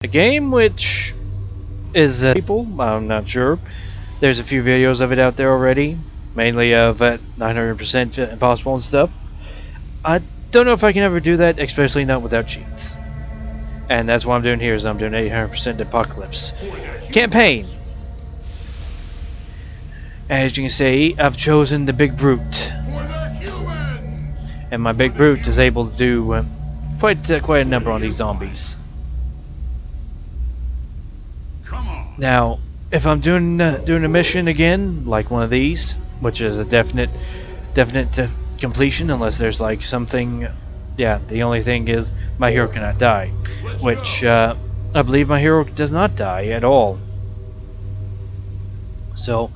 A game which is people, I'm not sure. There's a few videos of it out there already, mainly of 900% impossible and stuff. I don't know if I can ever do that, especially not without cheats. And that's what I'm doing here, is I'm doing 800% Apocalypse Campaign. As you can see, I've chosen the Big Brute. And my Big Brute is able to do quite a number on these zombies. Now, if I'm doing a mission again, like one of these, which is a definite completion, unless there's like something, yeah. The only thing is my hero cannot die, which I believe my hero does not die at all. So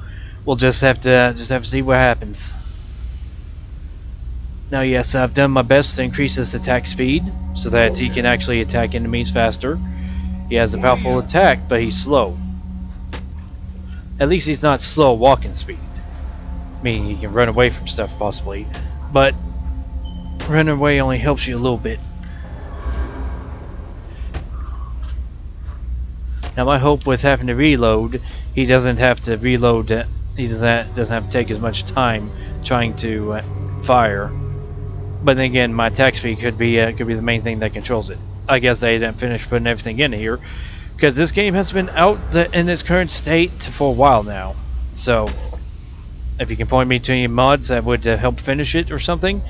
we'll just have to see what happens. Now, yes, I've done my best to increase his attack speed so that he can actually attack enemies faster. He has a powerful attack, but he's slow. At least he's not slow walking speed. Meaning he can run away from stuff possibly, but running away only helps you a little bit. Now my hope with having to reload, he doesn't have to reload. He doesn't have to take as much time trying to fire. But then again, my attack speed could be the main thing that controls it. I guess they didn't finish putting everything in here, because this game has been out in its current state for a while now. So, if you can point me to any mods that would help finish it or something,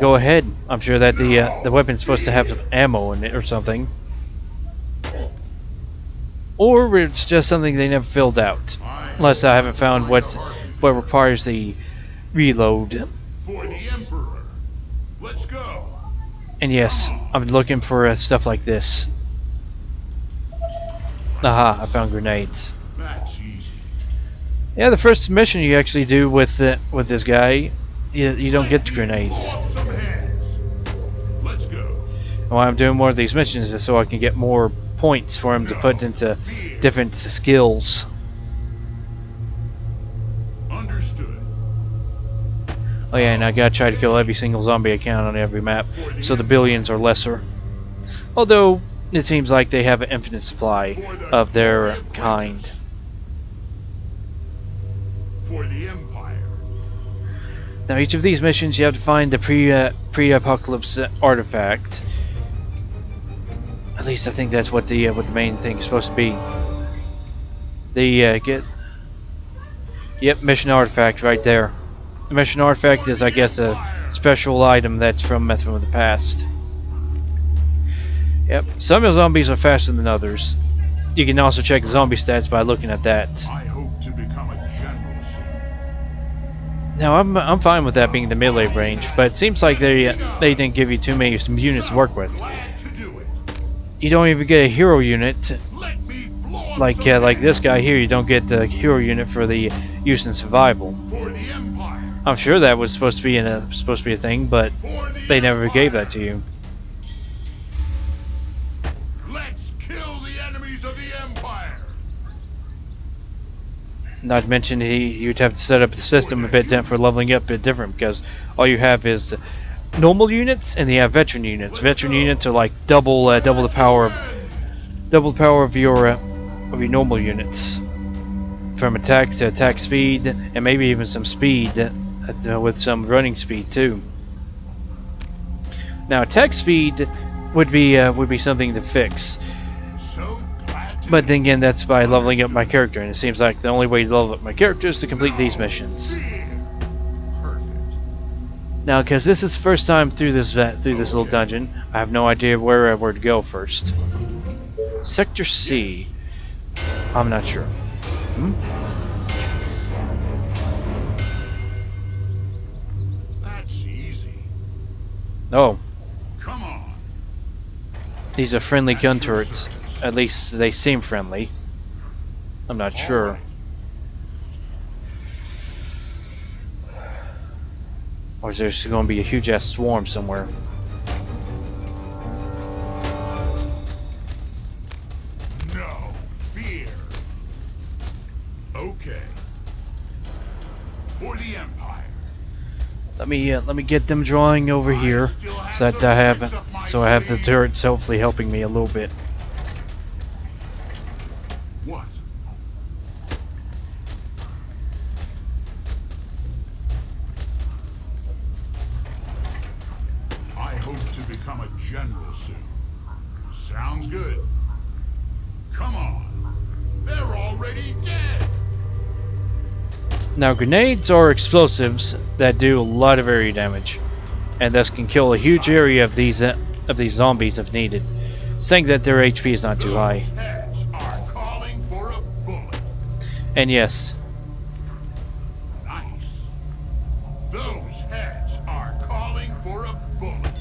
go ahead. I'm sure that the weapon's supposed to have some ammo in it or something. Or it's just something they never filled out. Unless I haven't found what requires the reload. For the Emperor. Let's go. And yes, I'm looking for stuff like this. Aha, I found grenades. That's easy. Yeah, the first mission you actually do with this guy, you don't get the grenades. Some hands. Let's go. And why I'm doing more of these missions is so I can get more points for him to put into different skills. Understood. Oh yeah, and I gotta try to kill every single zombie I can on every map, so the billions are lesser. Although, it seems like they have an infinite supply of their kind. For the Empire. Now, each of these missions, you have to find the pre-apocalypse artifact. At least I think that's what the main thing is supposed to be. Yep, mission artifact right there. The mission artifact is, I guess, a special item that's from the past. Yep, some of the zombies are faster than others. You can also check the zombie stats by looking at that. I hope to become a general soon. Now I'm fine with that being the melee range, but it seems like they didn't give you too many units to work with. You don't even get a hero unit. Like this guy here, you don't get the hero unit for the use in survival. I'm sure that was supposed to be a thing, but they never gave that to you. Let's kill the enemies of the Empire. Not to mention you'd have to set up the system a bit different for leveling up a bit different, because all you have is normal units and you have veteran units. Veteran units are like double the power of your normal units, from attack to attack speed, and maybe even some speed with some running speed too. Now attack speed would be something to fix, but then again, that's by leveling up my character, and it seems like the only way to level up my character is to complete these missions. Now, because this is the first time through this little dungeon, I have no idea where to go first. Sector C. I'm not sure. That's easy. Oh. Come on. These are friendly gun turrets. At least they seem friendly. I'm not sure. Or is there going to be a huge ass swarm somewhere? No fear. Okay. For the Empire. Let me get them drawing over here, so that I have the turrets hopefully helping me a little bit. What? I hope to become a general soon. Sounds good. Come on. They're already dead. Now, grenades are explosives that do a lot of area damage, and thus can kill a huge area of these zombies if needed, saying that their HP is not too high. Those heads are calling for a bullet. And yes, Nice. Those heads are calling for a bullet.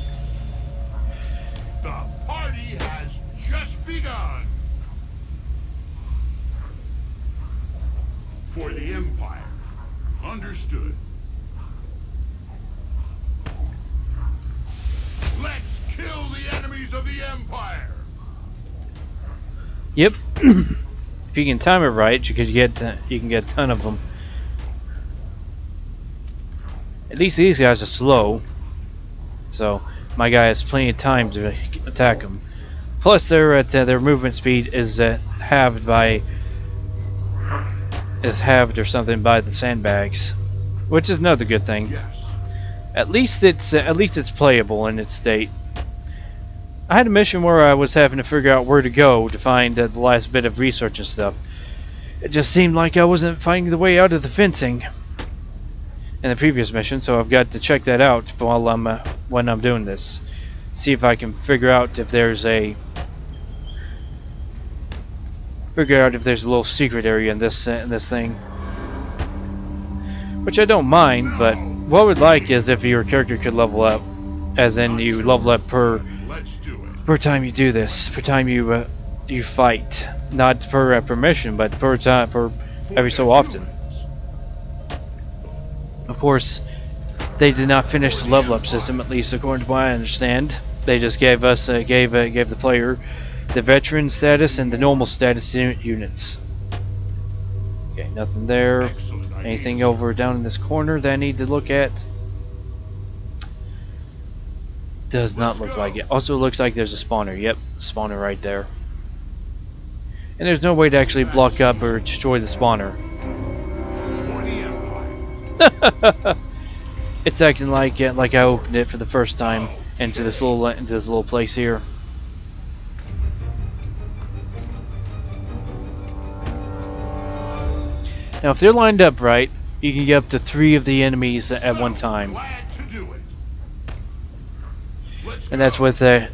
The party has just begun. For the Empire. Understood. Let's kill the enemies of the Empire. yep. If you can time it right, you can get a ton of them. At least these guys are slow, so my guy has plenty of time to attack them. Plus, their movement speed is halved or something by the sandbags, which is another good thing. Yes. At least it's playable in its state. I had a mission where I was having to figure out where to go to find the last bit of research and stuff. It just seemed like I wasn't finding the way out of the fencing in the previous mission, so I've got to check that out while when I'm doing this. See if I can figure out if there's a little secret area in this thing, which I don't mind. But what I would like is if your character could level up, as in you level up per time you do this, per time you fight, not per mission, but per every so often. Of course, they did not finish the level up system, at least according to what I understand. They just gave us gave the player the veteran status and the normal status units. Okay, nothing there. Anything over down in this corner that I need to look at? Does not look like it. Also looks like there's a spawner. Yep, spawner right there. And there's no way to actually block up or destroy the spawner. It's acting like I opened it for the first time into this little place here. Now, if they're lined up right, you can get up to 3 of the enemies at one time, and that's with the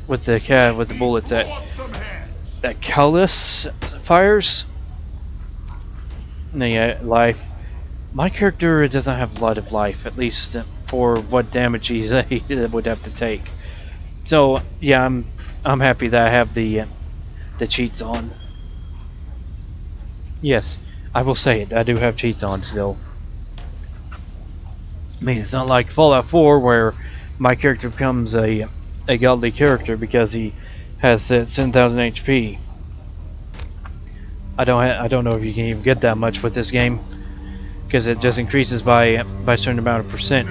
bullets that Callus fires. Now, yeah, life. My character doesn't have a lot of life, at least for what damage he would have to take. So yeah, I'm happy that I have the cheats on. Yes, I will say it. I do have cheats on still. I mean, it's not like Fallout 4 where my character becomes a godly character because he has 10,000 HP. I don't know if you can even get that much with this game, because it just increases by a certain amount of percent.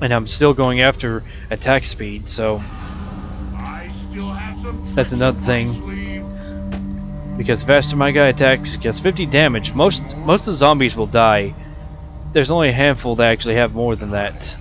And I'm still going after attack speed, so that's another thing. Because the faster my guy attacks, gets 50 damage. Most of the zombies will die. There's only a handful that actually have more than that.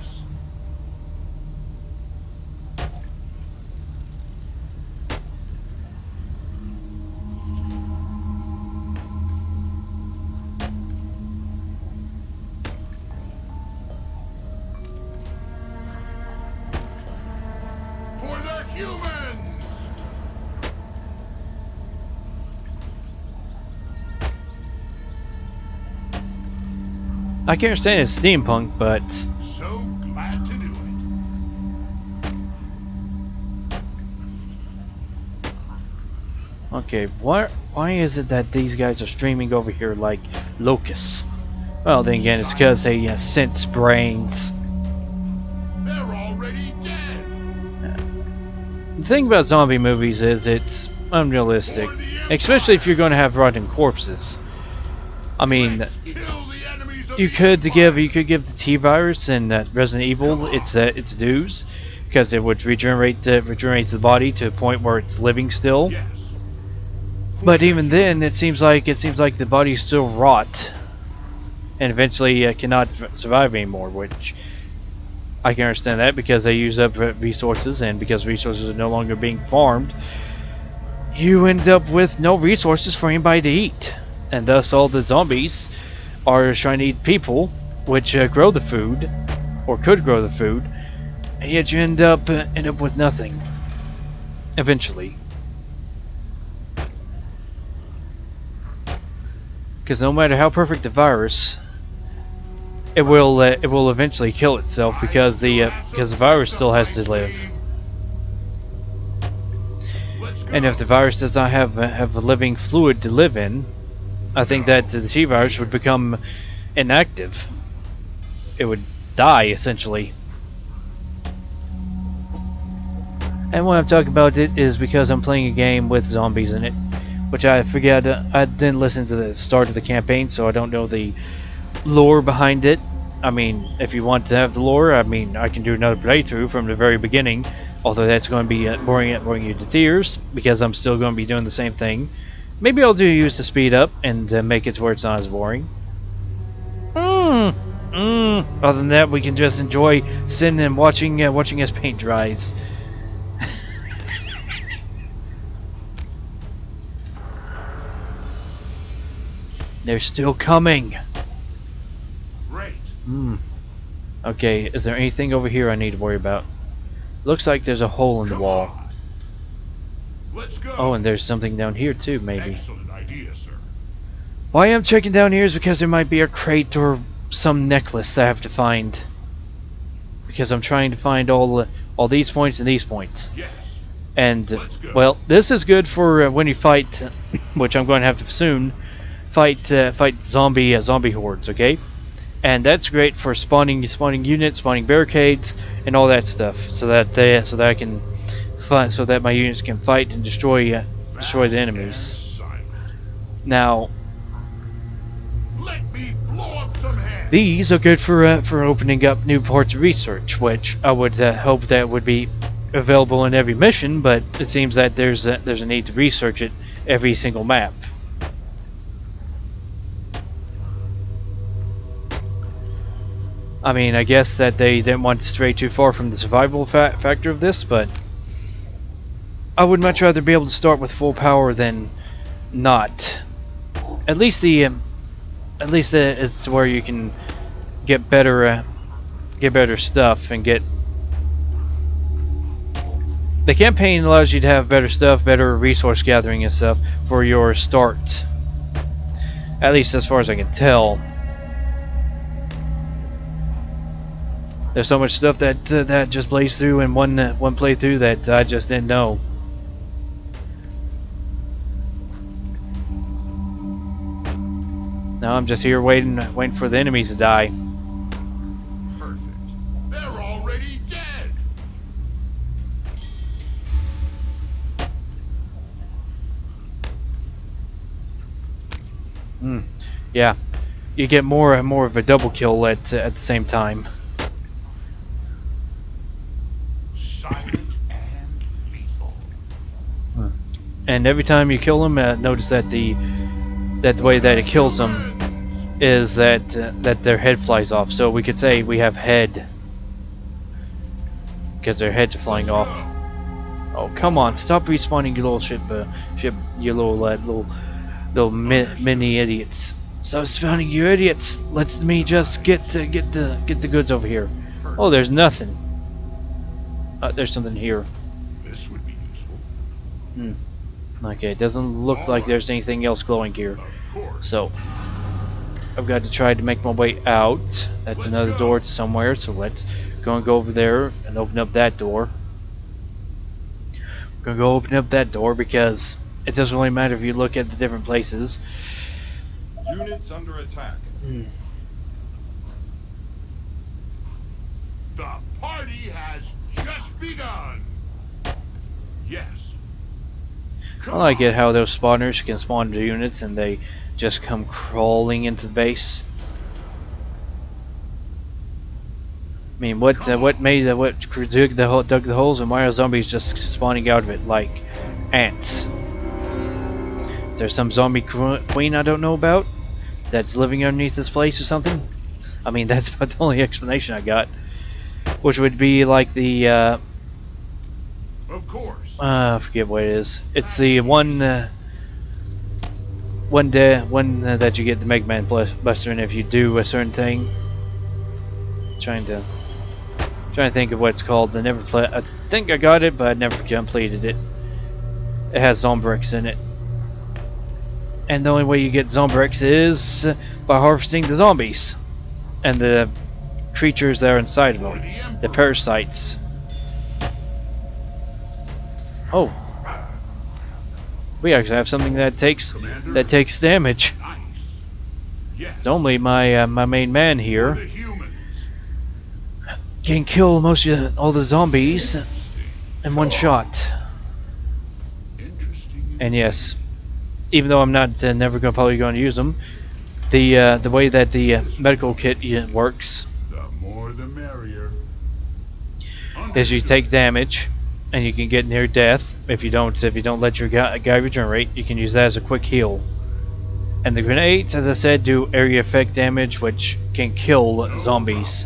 I can understand it's steampunk, but so glad to do it. Okay, why is it that these guys are streaming over here like locusts? Well, then again, it's because they sense brains. They're already dead. The thing about zombie movies is it's unrealistic, especially if you're going to have rotten corpses. I mean, you could give the T-virus in Resident Evil its dues, because it would regenerate the body to a point where it's living still. Yes. But even then, it seems like the bodies still rot, and eventually cannot survive anymore. Which I can understand that because they use up resources, and because resources are no longer being farmed, you end up with no resources for anybody to eat, and thus all the zombies are trying to eat people, which grow the food, or could grow the food, and yet you end up with nothing. Eventually. Because no matter how perfect the virus, it will eventually kill itself because the virus still has to live. And if the virus does not have a living fluid to live in, I think that the T virus would become inactive. It would die essentially. And what I'm talking about it is because I'm playing a game with zombies in it, which I forget. I didn't listen to the start of the campaign, so I don't know the lore behind it. I mean, if you want to have the lore, I mean, I can do another playthrough from the very beginning, although that's going to be boring you to tears, because I'm still going to be doing the same thing. Maybe I'll use the speed up and make it to where it's not as boring. Other than that, we can just enjoy sitting and watching as paint dries. They're still coming. Great. Okay, is there anything over here I need to worry about? Looks like there's a hole in the wall. On. Let's go. Oh, and there's something down here too, maybe. Excellent idea, sir. Why I'm checking down here is because there might be a crate or some necklace that I have to find. Because I'm trying to find all these points and these points. Yes. And well, this is good for when you fight, which I'm going to have to soon. Fight zombie hordes, okay? And that's great for spawning units, spawning barricades, and all that stuff, so that I can fight, so that my units can fight and destroy the enemies. Now, let me blow up some heads. these are good for opening up new parts of research, which I would hope that would be available in every mission, but it seems that there's a need to research it every single map. I mean, I guess that they didn't want to stray too far from the survival factor of this, but I would much rather be able to start with full power than not. At least it's where you can get better stuff and get. The campaign allows you to have better stuff, better resource gathering and stuff for your start. At least as far as I can tell. There's so much stuff that just plays through in one playthrough that I just didn't know. Now I'm just here waiting for the enemies to die. Perfect. They're already dead. Yeah, you get more and more of a double kill at the same time. Silent and lethal. And every time you kill them, notice that the way that it kills them is that their head flies off. So we could say we have head because their heads are flying off. Oh, come on! Stop respawning, you little ship, you little mini idiots. Stop spawning, you idiots! Let me just get the goods over here. Oh, there's nothing. There's something here. This would be useful. Okay, it doesn't look like there's anything else glowing here. Of course. So I've got to try to make my way out. That's another door to somewhere, so let's go over there and open up that door. We're gonna go open up that door because it doesn't really matter if you look at the different places. Units under attack. The party has just begun. Yes. I like it how those spawners can spawn into units and they just come crawling into the base. I mean, what dug the holes and why are zombies just spawning out of it like ants? there some zombie queen I don't know about that's living underneath this place or something? I mean, that's about the only explanation I got. Which would be like the, Of course. I forget what it is. It's the one that you get the Mega Man Buster in if you do a certain thing. Trying to think of what it's called. I think I got it, but I never completed it. It has Zombrix in it. And the only way you get Zombrix is by harvesting the zombies and the creatures that are inside of them, the parasites. Oh, we actually have something that takes damage. Nice. Yes. Normally, my main man here The humans. can kill all the zombies in one shot. Interesting. And yes, even though I'm not probably going to use them, the way that the medical kit works The more the merrier. is you take damage and you can get near death if you don't let your guy regenerate. You can use that as a quick heal. And the grenades, as I said, do area effect damage, which can kill zombies.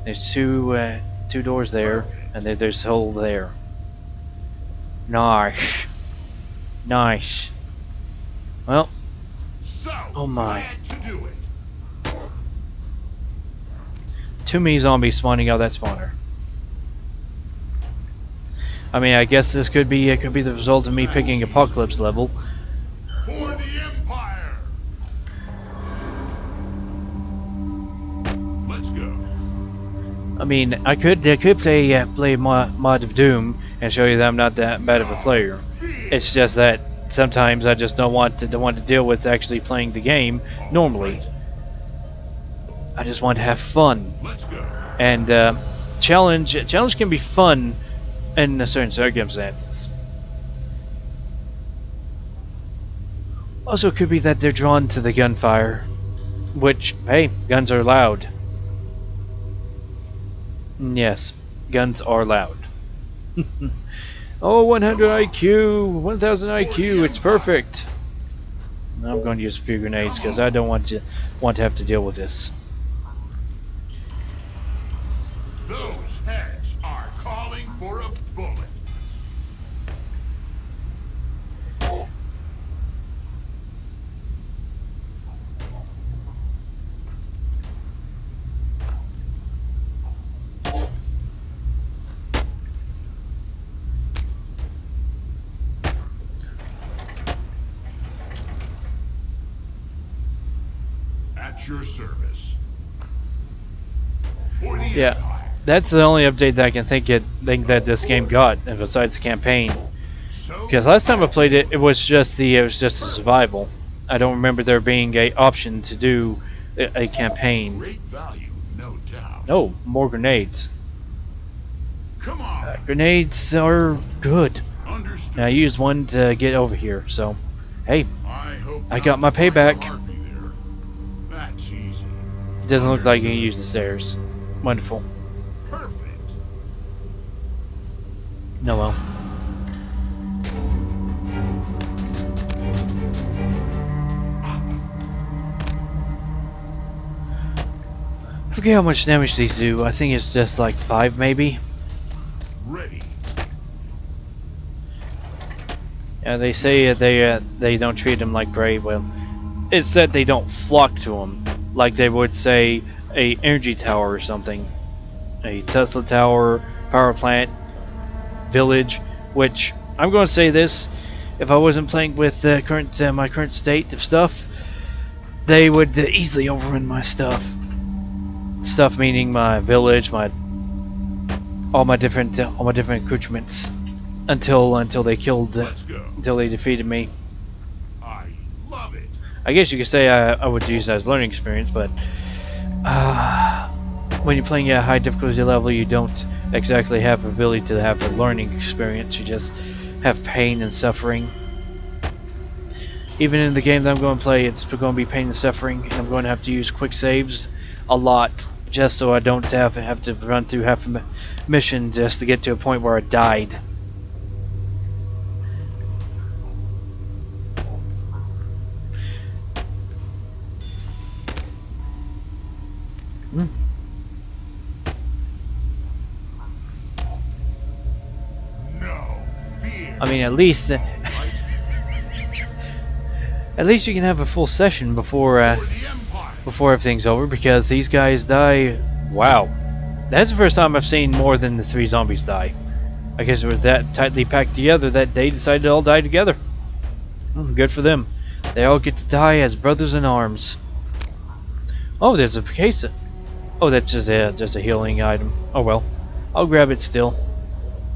There's two doors there, and then there's a hole there. Nice. Well, So oh my. glad to do it. Too many zombies spawning out that spawner. I mean, I guess this could be the result of me picking Apocalypse level. For the Empire. Let's go. I mean, I could play mod of Doom and show you that I'm not that bad of a player. It's just that sometimes I just don't want to deal with actually playing the game normally. I just want to have fun. Let's go. And challenge can be fun in certain circumstances. Also, it could be that they're drawn to the gunfire, which, hey, guns are loud. Yes, guns are loud. Oh, 100 IQ, 1000 IQ, it's perfect. I'm going to use a few grenades because I don't want to have to deal with this. Those heads are calling for a bullet. At your service. For the Yeah, Empire. that's the only update that I can think that this game got, and besides the campaign. So Because last time I played it, it was just a survival. I don't remember there being a option to do a campaign. great value, no doubt. No, more grenades. Come on. Grenades are good. Understood. And I used one to get over here, so hey, I hope I not got my to find payback. a harpy there. That's easy. It doesn't look like you can use the stairs. Wonderful. Perfect. No, well. I forget how much damage these do. I think it's just like 5 maybe. Ready. Yeah, they say they don't treat them like prey. Well, it's that they don't flock to them like they would say a energy tower or something, a Tesla tower, power plant, village. Which I'm going to say this: if I wasn't playing with my current state of stuff, they would easily overrun my stuff. Stuff meaning my village, all my different accoutrements, until they killed, Let's go. until they defeated me. I love it. I guess you could say I would use it as learning experience, but when you're playing at a high difficulty level, you don't exactly have the ability to have a learning experience. You just have pain and suffering. Even in the game that I'm going to play, it's going to be pain and suffering, and I'm going to have to use quick saves a lot, just so I don't have to run through half a mission just to get to a point where I died. Hmm. No fear. I mean, at least Right? at least you can have a full session before For the Empire. before everything's over, because these guys die. Wow, that's the first time I've seen more than the 3 zombies die. I guess it was that tightly packed together that they decided to all die together. Good for them. They all get to die as brothers in arms. Oh, there's a case. Oh, that's just a healing item. Oh well, I'll grab it still.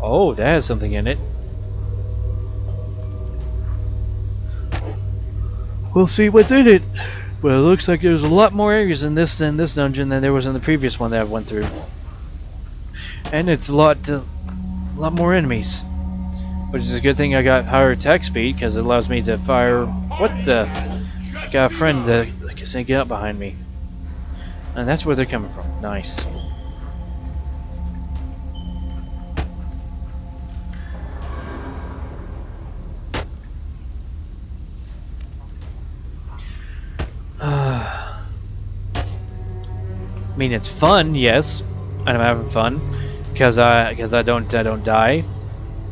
Oh, that has something in it. We'll see what's in it. Well, it looks like there's a lot more areas in this dungeon than there was in the previous one that I went through, and it's a lot more enemies, which is a good thing. I got higher attack speed because it allows me to fire. What the? I got a friend that can sneak out behind me, and that's where they're coming from. Nice. I mean, it's fun, yes, and I'm having fun because I don't die,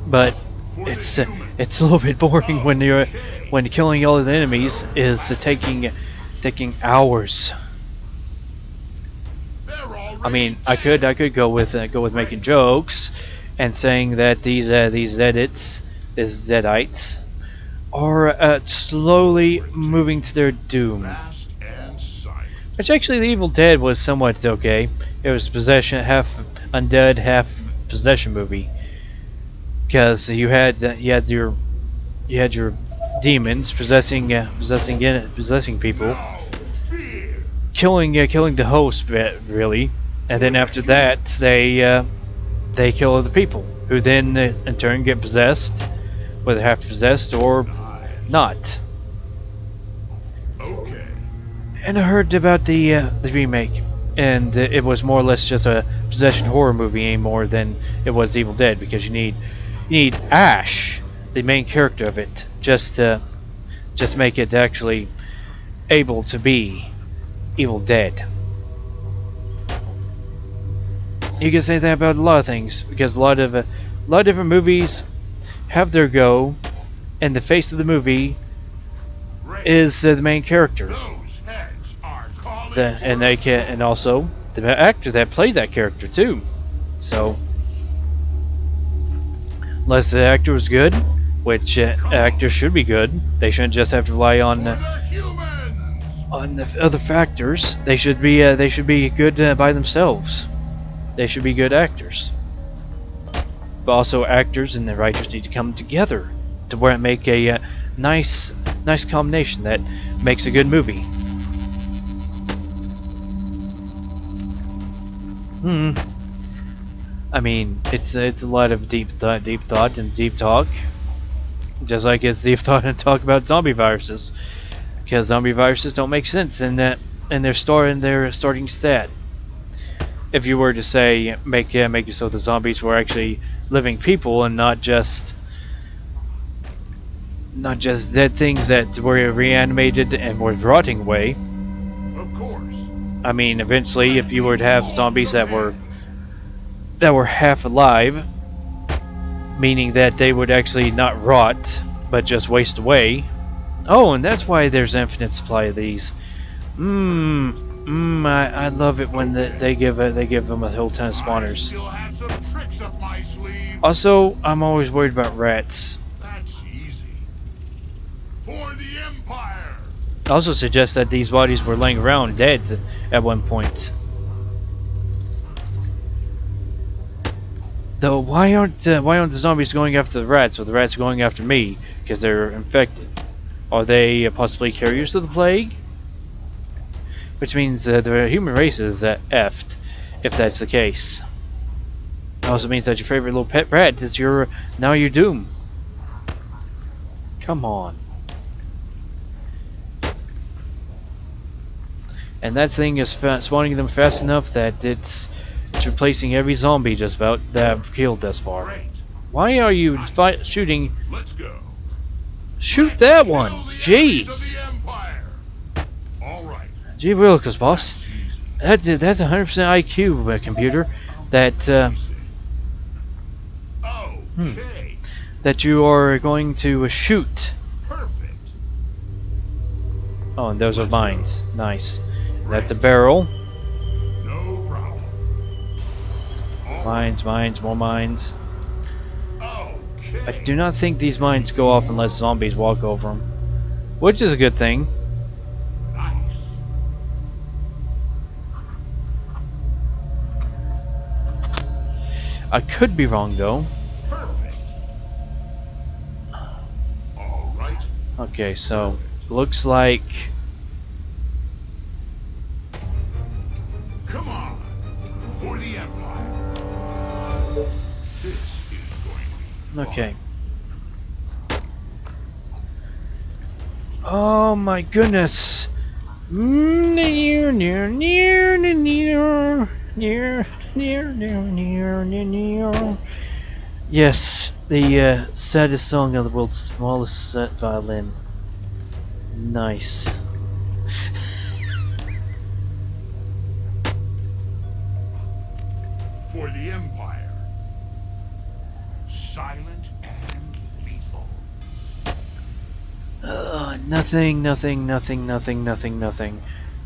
but it's a little bit boring when killing all of the enemies is taking hours. I mean, I could go with making jokes and saying that these Zedites are slowly moving to their doom. Which actually, The Evil Dead was somewhat okay. It was possession, half undead, half possession movie. Because you had your demons possessing people, killing the host really, and then after that they kill other people who then in turn get possessed, whether half possessed or not. And I heard about the remake, and it was more or less just a possession horror movie any more than it was Evil Dead, because you need Ash, the main character of it, just to make it actually able to be Evil Dead. You can say that about a lot of things, because a lot of different movies have their go, and the face of the movie is the main character. And also the actor that played that character too. So unless the actor was good, which actors should be good, they shouldn't just have to rely on the other factors. They should be good by themselves. They should be good actors. But also actors and the writers need to come together to where it make a nice combination that makes a good movie. I mean, it's a lot of deep thought and deep talk, just like it's deep thought and talk about zombie viruses, because zombie viruses don't make sense in their starting stat. If you were to say make it so the zombies were actually living people and not just dead things that were reanimated and were rotting away. Of course. I mean, eventually, if you were to have zombies that were half alive, meaning that they would actually not rot but just waste away. Oh, and that's why there's infinite supply of these. I love it when they give them a whole ton of spawners. Also, I'm always worried about rats. That's easy. For the Empire. I also suggest that these bodies were laying around dead at one point. Though, why aren't the zombies going after the rats, or the rats going after me? Because they're infected. Are they possibly carriers of the plague? Which means the human race is effed, if that's the case. It also means that your favorite little pet rat is now your doom. Come on. And that thing is spawning them fast enough that it's replacing every zombie just about that I've killed thus far. Great. Why are you shooting? Let's go. Shoot that one! Jeez! All right. Gee willikers, boss. That's 100% IQ, computer. That Amazing. hmm, Okay. that you are going to shoot. Perfect. Oh, and those are Let's go. mines. Nice. Great. That's a barrel. No problem. All right. Mines, mines, more mines. I Okay. do not think these mines go off unless zombies walk over them, which is a good thing. Nice. I could be wrong though. Perfect. All right. Okay, so Perfect. looks like Come on. For the Empire. This is going to be fun. okay. Oh my goodness. Near, near, near, near, near, near, near, near, near, near. Yes, the saddest song of the world's smallest set violin. Nice. For the Empire. Silent and lethal. Nothing, nothing, nothing, nothing, nothing, nothing.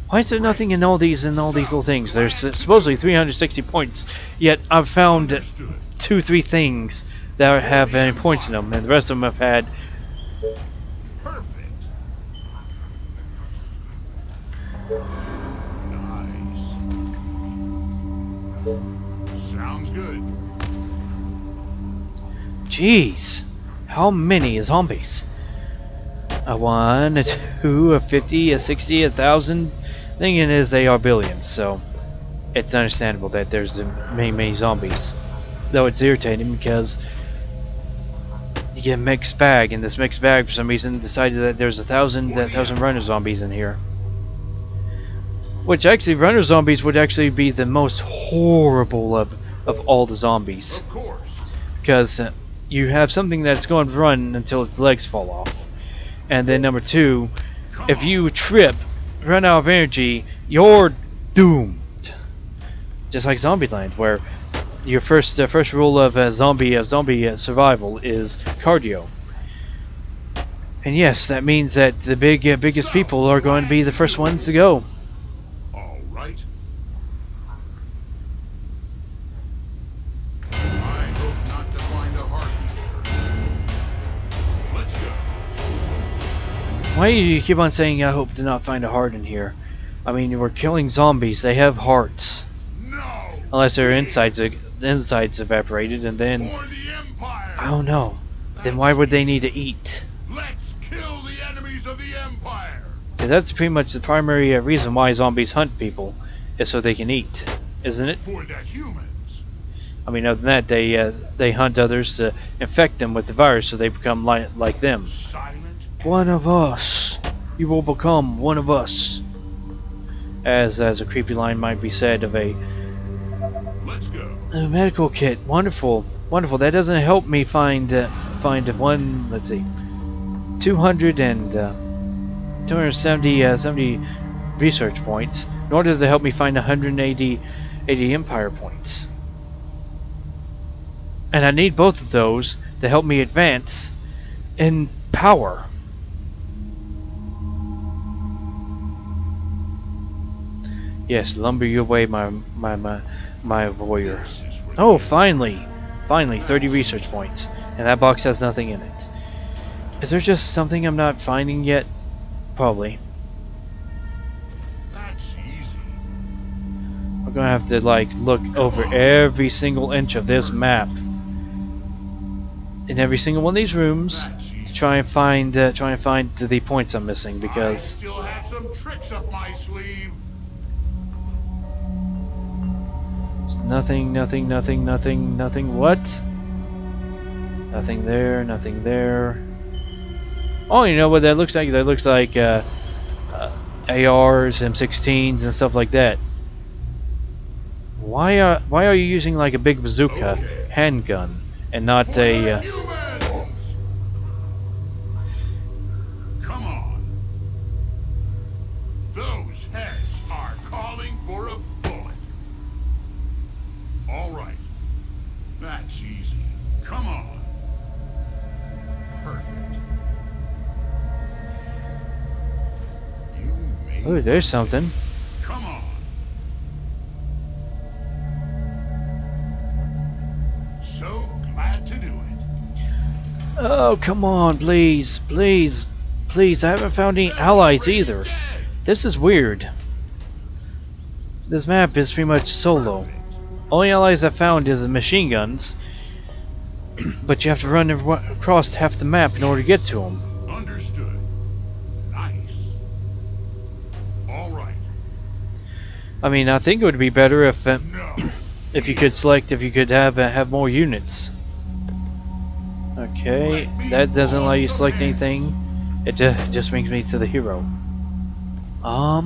Why is there nothing in all these little things? There's supposedly 360 points, yet I've found Understood. 2-3 things that have any points in them, and the rest of them have had. Perfect. Nice. Sounds good. Jeez, how many zombies? A 1, a 2, a 50, a 60, a 1,000. Thing is, they are billions, so it's understandable that there's many zombies. Though it's irritating because you get a mixed bag, and this mixed bag for some reason decided that there's 1,000 runner zombies in here. Which actually, runner zombies would actually be the most horrible of all the zombies. Of course. Because you have something that's going to run until its legs fall off. And then number 2, if you trip, run out of energy, you're doomed. Just like Zombieland, where your first rule of zombie survival is cardio. And yes, that means that the biggest people are going to be the first ones to go. All right. I hope not to find a heart here. Let's go. Why do you keep on saying I hope to not find a heart in here? I mean, we're killing zombies. They have hearts. No. Unless their insides evaporated, and then For the Empire. I don't know. Then why would they need to eat? Let's kill the enemies of the Empire. 'Cause that's pretty much the primary reason why zombies hunt people, is so they can eat, isn't it? For the humans. I mean, other than that, they hunt others to infect them with the virus, so they become like them. Silent. One of us. You will become one of us. As a creepy line might be said of a Let's go. medical kit. Wonderful, wonderful. That doesn't help me find one. Let's see, 270 research points. Nor does it help me find 180 Empire points. And I need both of those to help me advance in power. Yes, lumber your way, my warrior. This is for Oh, the finally, 30 research points, and that box has nothing in it. Is there just something I'm not finding yet? Probably. That's easy. We're gonna have to like look over every single inch of this map, in every single one of these rooms, That's easy. to try and find the points I'm missing, I because still have some tricks up my sleeve. nothing. What? Nothing there. Nothing there. Oh, you know what that looks like? That looks like ARs, M16s, and stuff like that. Why are you using like a big bazooka Okay. handgun and not For a? the humans. Come on. Those heads are calling for a Oh, there's something. Come on. So glad to do it. Oh, come on, please, please, please. I haven't found any allies either. Dead. This is weird. This map is pretty much solo. Perfect. Only allies I found is the machine guns, but you have to run across half the map in order to get to them. Understood. Nice. All right. I mean, I think it would be better if No. if you could select, if you could have more units. Okay, that doesn't allow you to select anything. It just brings me to the hero. Our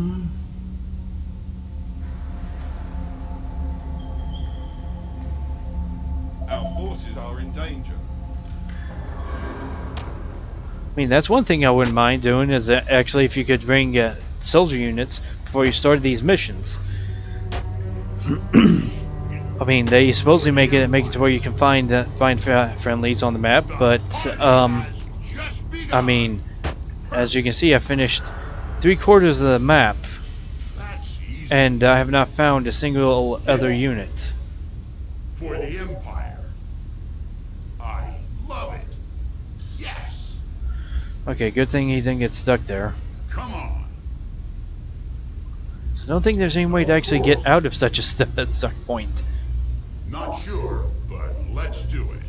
forces are in danger. I mean, that's one thing I wouldn't mind doing, is that actually if you could bring soldier units before you start these missions. I mean, they supposedly make it to where you can find friendlies on the map, but I mean, as you can see, I finished 3/4 of the map, That's easy. and I have not found a single other unit. For the Empire. I love it. Yes. Okay, good thing he didn't get stuck there. Come on. So I don't think there's any way to actually get out of such a stuck point. Not sure, but let's do it.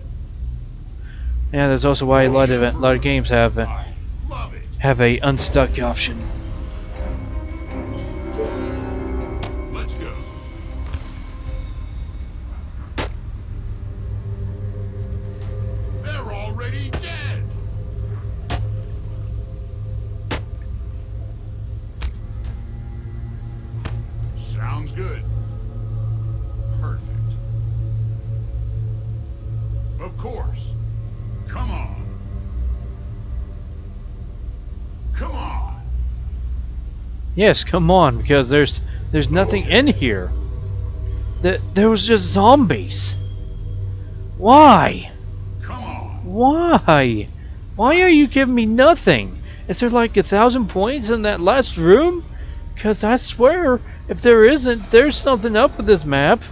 Yeah, that's also why a lot of games have I love it. a unstuck option. Let's go. They're already dead. Sounds good. Perfect. Of course. Come on. Come on. Yes, come on, because there's nothing in here. There was just zombies. Why? Come on. Why? Why are you giving me nothing? Is there like 1,000 points in that last room? Because I swear, if there isn't, there's something up with this map.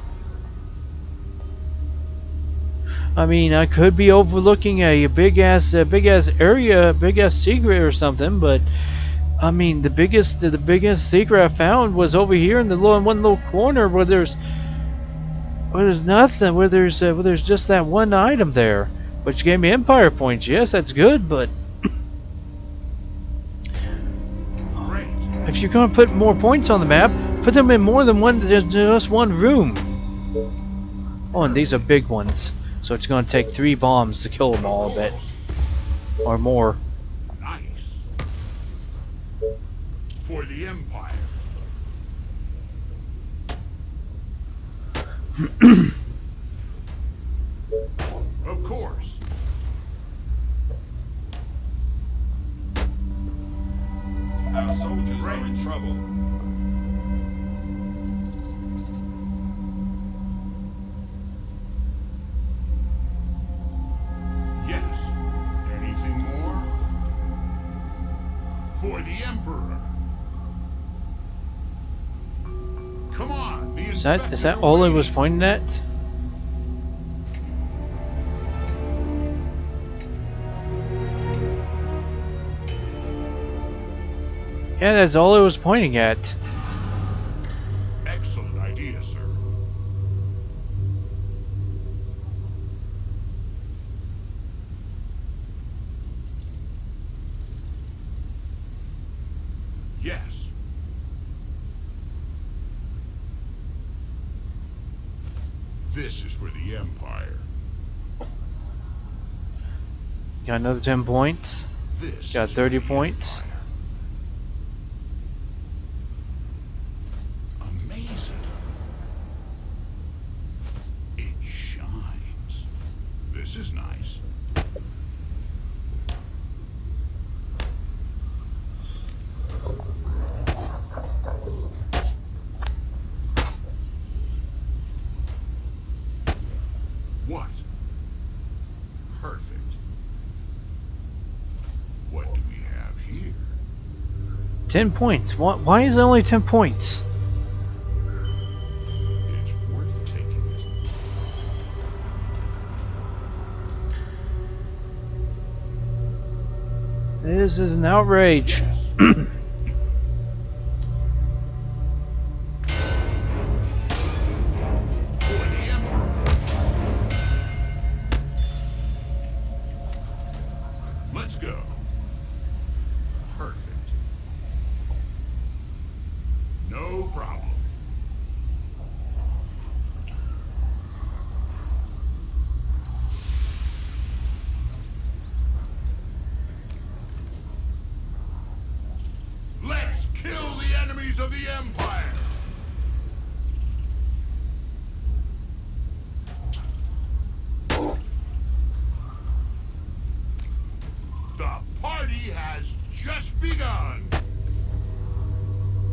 I mean, I could be overlooking a big ass area, big ass secret or something, but I mean, the biggest secret I found was over here in the one little corner where there's nothing, where there's just that one item there, which gave me Empire points. Yes, that's good, but Great. if you're gonna put more points on the map, put them in more than just one room. Oh, and these are big ones. So it's going to take 3 bombs to kill them all, I bet. Or more. Nice. For the Empire. Of course. Our soldiers are in trouble. Yes. Anything more? For the Emperor. Come on. The Is that Infected all it are was waiting. pointing at? Yeah, that's all it was pointing at. Excellent idea, sir. Yes. This is for the Empire. Got another 10 points. This Got is for 30 the points. Empire. Amazing. It shines. This is nice. What? Perfect. What do we have here? 10 points. Why is it only 10 points? It's worth taking it. This is an outrage. Yes. For the Emperor. Let's go. Perfect. No problem. Let's kill the enemies of the Empire! The party has just begun!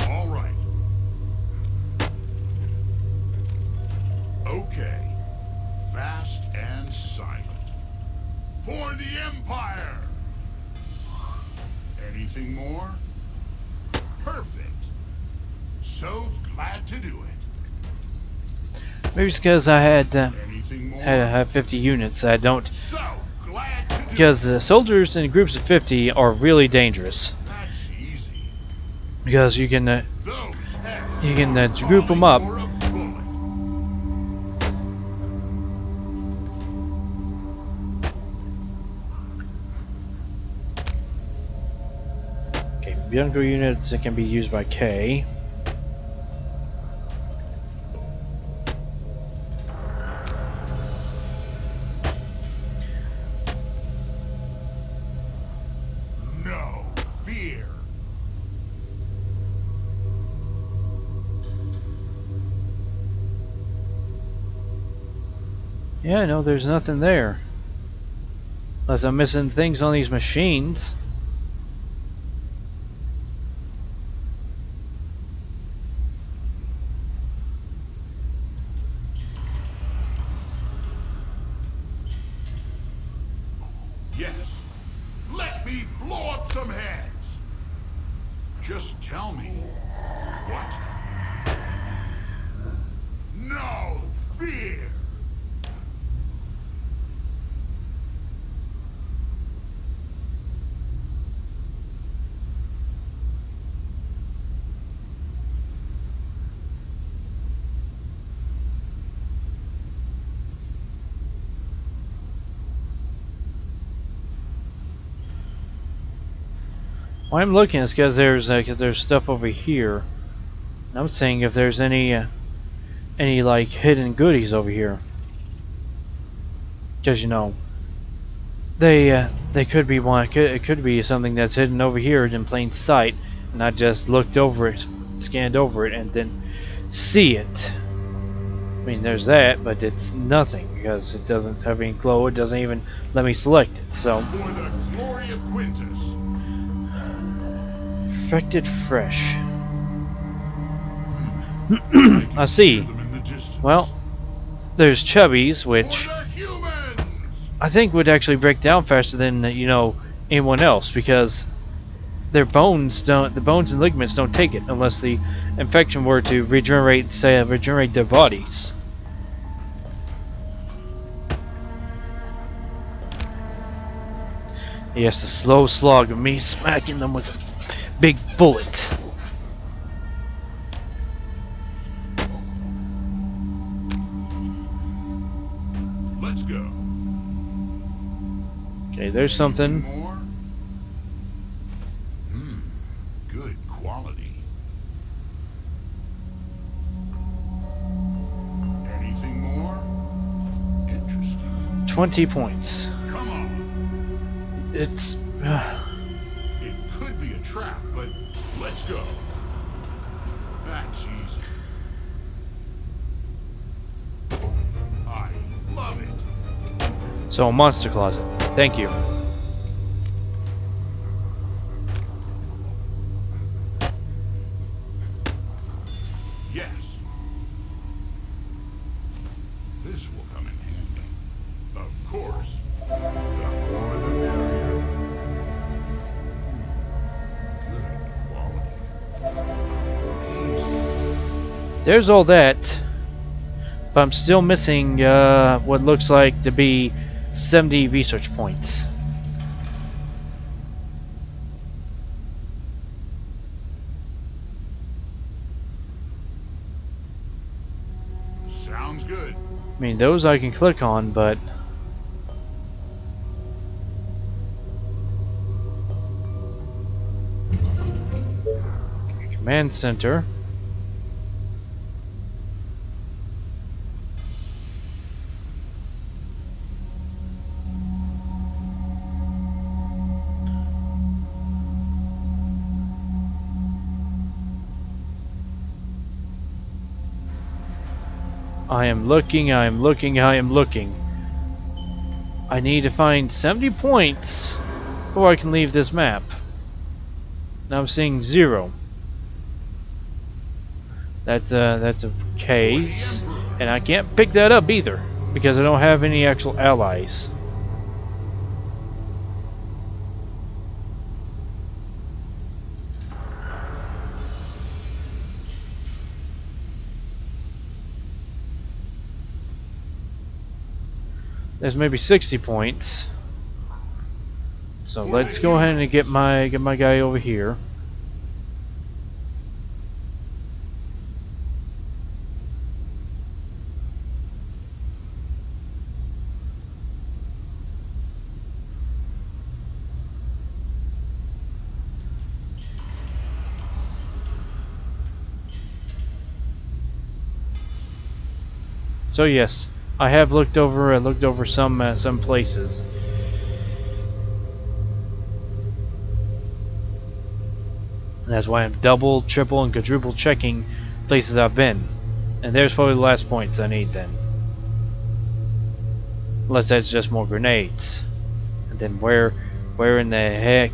All right. Okay. Fast and silent. For the Empire! Anything more? Perfect. So glad to do it. Maybe it's because I had Anything more? had 50 units. I don't, So glad to do because the soldiers in groups of 50 are really dangerous. That's easy. Because you can Those heads You can, are group 'em up. calling for a bullet. okay, younger units that can be used by K. No fear. Yeah, no, there's nothing there. Unless I'm missing things on these machines. Yes. Let me blow up some heads. Just tell me what? No fear. Why I'm looking is because there's stuff over here. And I'm saying if there's any like hidden goodies over here. Because you know, they could be one. It could be something that's hidden over here in plain sight, and I just looked over it, scanned over it, and didn't see it. I mean, there's that, but it's nothing because it doesn't have any glow. It doesn't even let me select it. So, For the glory of Quintus. affected fresh. I can I see. hear them in the distance. Well, there's chubbies, For which the humans. I think would actually break down faster than anyone else because their bones don't. The bones and ligaments don't take it unless the infection were to regenerate, regenerate their bodies. Yes, the slow slog of me smacking them with a big bullet. Let's go. Okay, there's something. More? Good quality. Anything more? Interesting. 20 points. Come on. It's. It could be a trap, but let's go. That's easy. I love it. So, a monster closet. Thank you. Yes. This will come in handy. Of course. The more the merrier. Good quality. there's all that. But I'm still missing what looks like to be 70 research points. Sounds good. I mean, those I can click on, but command center. I am looking, I am looking, I am looking. I need to find 70 points before I can leave this map. Now I'm seeing 0. That's a case, and I can't pick that up either because I don't have any actual allies. There's maybe 60 points. So let's go ahead and get my guy over here. So yes, I have looked over some places. That's why I'm double, triple, and quadruple checking places I've been. And there's probably the last points I need then. Unless that's just more grenades. And then where in the heck?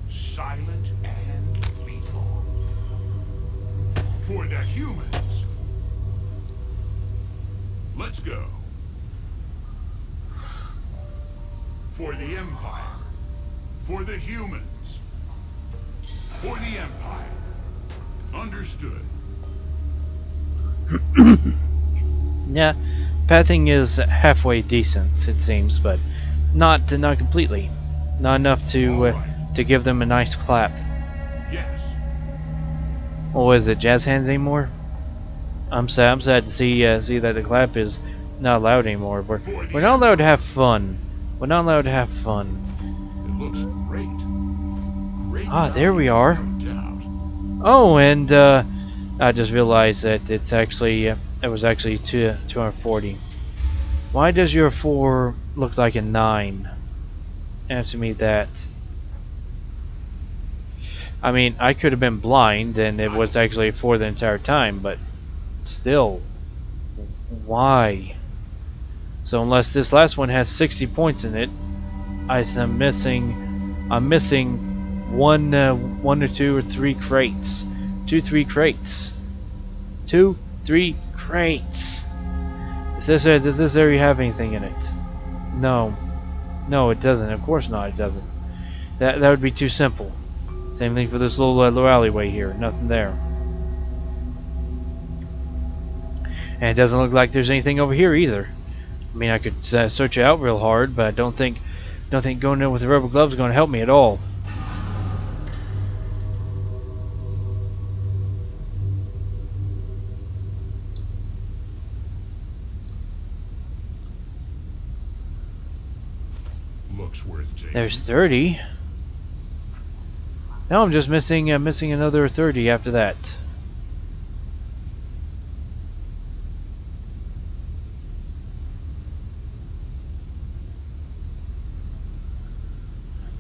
Silent and lethal. For the humans. Let's go. For the Empire. For the humans. For the Empire. Understood. Yeah, pathing is halfway decent, it seems, but not completely. Not enough to give them a nice clap. Yes. Oh, is it jazz hands anymore? I'm sad to see that the clap is not allowed anymore. We're not allowed to have fun. We're not allowed to have fun. It looks great. Great. Ah, there we are. No doubt. Oh, and I just realized that it's actually it was actually 240. Why does your 4 look like a 9? Answer me that. I mean, I could have been blind and it was actually a 4 the entire time, but still, why? So unless this last one has 60 points in it, I'm missing one or 2 or 3 crates. 3 crates. 3 crates. Does this area have anything in it? No. No, it doesn't. Of course not, it doesn't. That would be too simple. Same thing for this little alleyway here. Nothing there. And it doesn't look like there's anything over here either. I mean, I could search it out real hard, but I don't think going there with the rubber gloves is going to help me at all. Looks worth taking. There's 30. Now I'm just missing another 30 after that.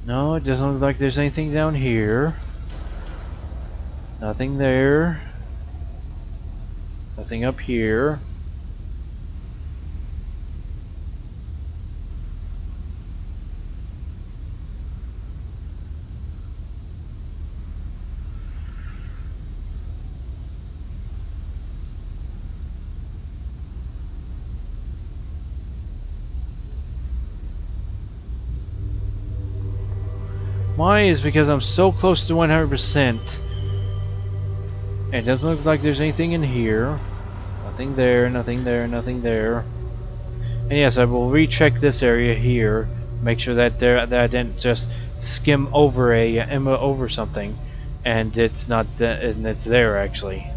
No, it doesn't look like there's anything down here. Nothing there. Nothing up here. Why is because I'm so close to 100%. It doesn't look like there's anything in here. Nothing there, nothing there, nothing there. And yes, I will recheck this area here. Make sure that that I didn't just skim over over something, and it's not and it's there actually.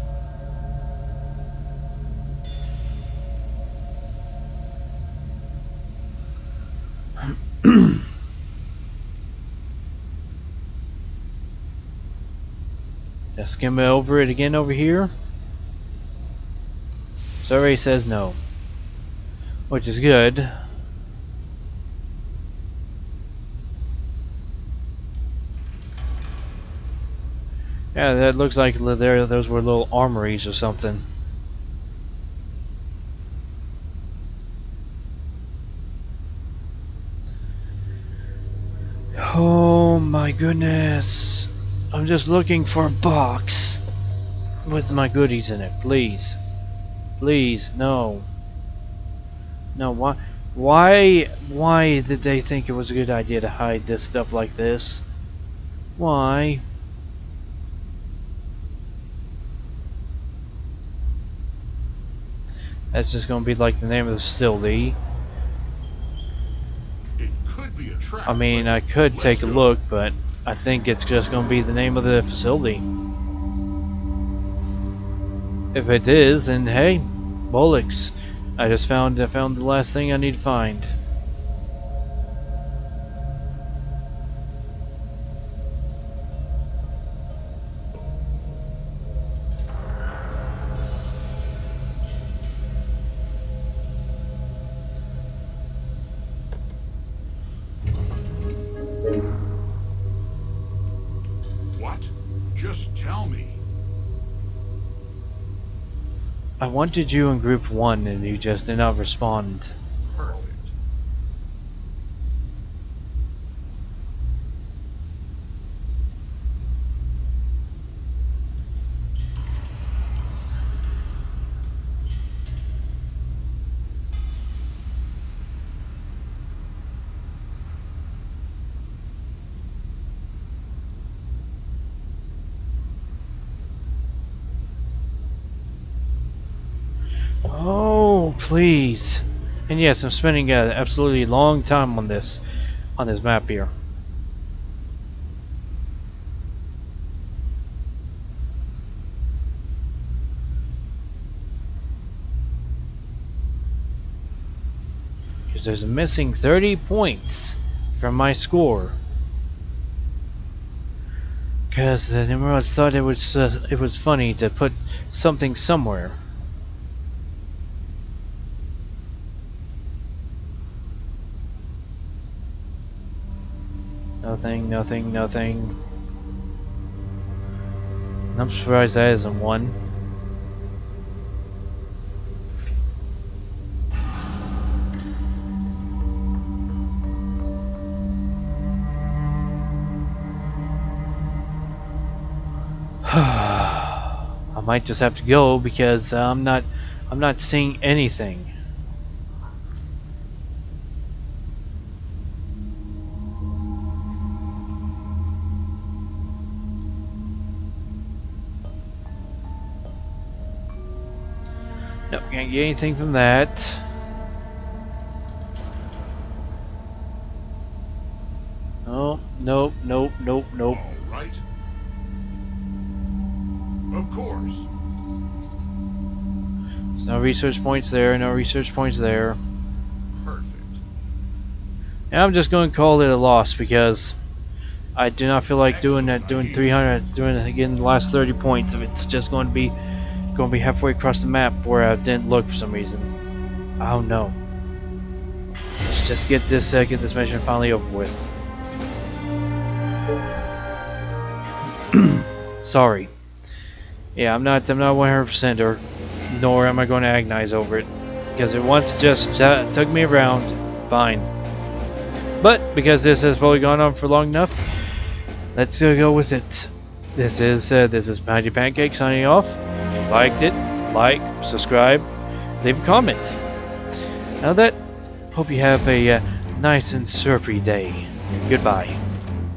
Just skim over it again over here. Survey says no, which is good. Yeah, that looks like those were little armories or something. Oh my goodness. I'm just looking for a box with my goodies in it, please. Please, no. No, why did they think it was a good idea to hide this stuff like this? Why? That's just gonna be like the name of the facility. It could be a trap. I mean, I could take a look, but I think it's just gonna be the name of the facility. If it is, then hey, bollocks. I just found the last thing I need to find. What? Just tell me. I wanted you in group 1 and you just did not respond. Perfect. Oh, please. And yes, I'm spending an absolutely long time on this map here. Because there's a missing 30 points from my score. Because the Nimrods thought it was funny to put something somewhere. Nothing, nothing, nothing. I'm surprised that isn't one. I might just have to go because I'm not seeing anything. Nope, can't get anything from that. Oh, nope, nope, nope, nope. All right. Of course. There's no research points there, no research points there. Perfect. And I'm just going to call it a loss because I do not feel like doing 300, doing it again the last 30 points if it's just going to be halfway across the map where I didn't look for some reason. Oh no. Let's just get this mission finally over with. Sorry. Yeah, I'm not 100% or nor am I going to agonize over it because it once just took me around. Fine. But because this has probably gone on for long enough, let's go with it. This is Pancake signing off. If you liked it, like, subscribe, leave a comment. Now that, hope you have a nice and syrupy day. Goodbye.